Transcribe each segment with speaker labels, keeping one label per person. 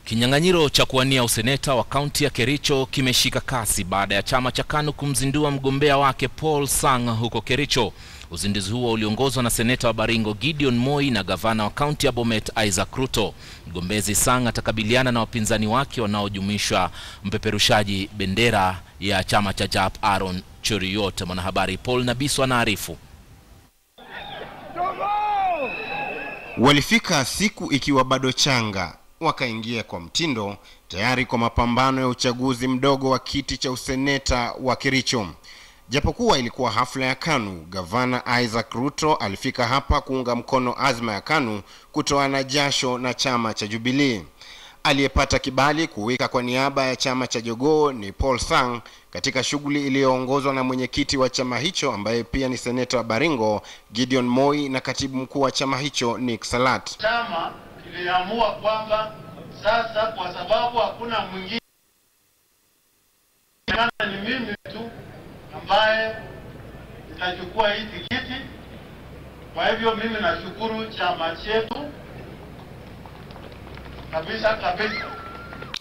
Speaker 1: Kinyang'anyiro cha kuwania useneta wa kaunti ya Kericho kimeshika kasi baada ya chama cha KANU kumzindua mgombea wake Paul Sang huko Kericho. Uzinduzi huo uliongozwa na seneta wa Baringo Gideon Moi na gavana wa kaunti ya Bomet Isaac Ruto. Mgombezi Sang atakabiliana na wapinzani wake wanaojumuisha mpeperushaji bendera ya chama cha JAP Aaron Cheriot. Mwanahabari Paul Nabiso anaarifu.
Speaker 2: Walifika siku ikiwa bado changa, wakaingia kwa mtindo tayari kwa mapambano ya uchaguzi mdogo wa kiti cha useneta wa Kericho. Japokuwa ilikuwa hafla ya KANU, gavana Isaac Ruto alifika hapa kuunga mkono azma ya KANU kutoana jasho na chama cha Jubilee. Aliyepata kibali kuweka kwa niaba ya chama cha Jogoo ni Paul Sang katika shughuli iliyoongozwa na mwenyekiti wa chama hicho ambaye pia ni seneta wa Baringo Gideon Moi na katibu mkuu wa chama hicho Nick Salat.
Speaker 3: Chama kiliamua kwamba sasa kwa sababu hakuna mwingine ni mimi tu ambaye nitachukua hii tikiti. Kwa hivyo mimi nashukuru chama chetu kabisa.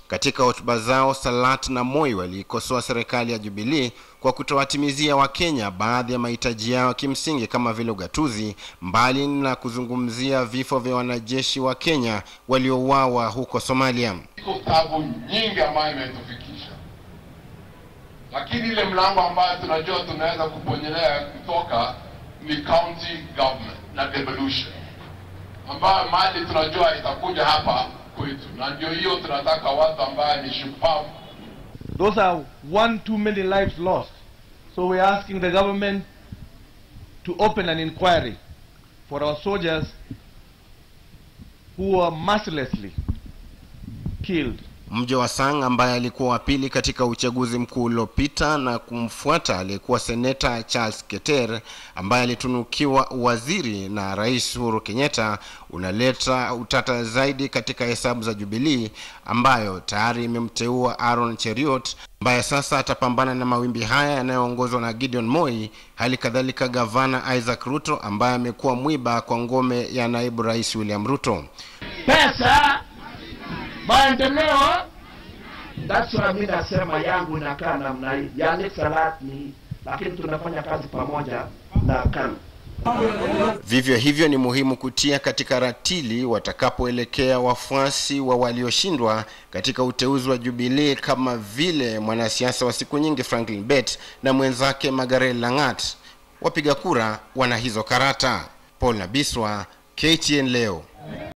Speaker 2: Katika hotuba zao, Salat na Moi walikosoa serikali ya Jubilee kwa kutowatimizia Wakenya baadhi ya mahitaji yao kimsingi kama vile ugatuzi, mbali na kuzungumzia vifo vya wanajeshi wa Kenya waliouawa huko Somalia.
Speaker 4: Iko tabu nyingi ambayo imetufikisha, lakini ile mlango ambayo tunajua tunaweza kuponyelea kutoka ni county government na devolution, ambayo mali tunajua itakuja hapa kwetu, na ndio hiyo tunataka watu ambao ni shupavu.
Speaker 5: Those are 1-2 million lives lost. So we're asking the government to open an inquiry for our soldiers who were mercilessly killed.
Speaker 2: Mje wa Sang ambaye alikuwa wa pili katika uchaguzi mkuu uliopita na kumfuata aliyekuwa seneta Charles Keter ambaye alitunukiwa waziri na Rais Uhuru Kenyatta, unaleta utata zaidi katika hesabu za Jubilee ambayo tayari imemteua Aaron Cheriot ambaye sasa atapambana na mawimbi haya yanayoongozwa na Gideon Moi, hali kadhalika gavana Isaac Ruto ambaye amekuwa mwiba kwa ngome ya naibu Rais William Ruto.
Speaker 6: Pesa maendeleo, that's why mimi nasema yangu inakaa namna hii. Yani Salat ni, lakini tunafanya kazi pamoja na KANU.
Speaker 2: Vivyo hivyo ni muhimu kutia katika ratili watakapoelekea wafuasi wa walioshindwa katika uteuzi wa Jubilee kama vile mwanasiasa wa siku nyingi Franklin Bet na mwenzake Margaret Langat. Wapiga kura wana hizo karata. Paul Nabiswa, KTN leo.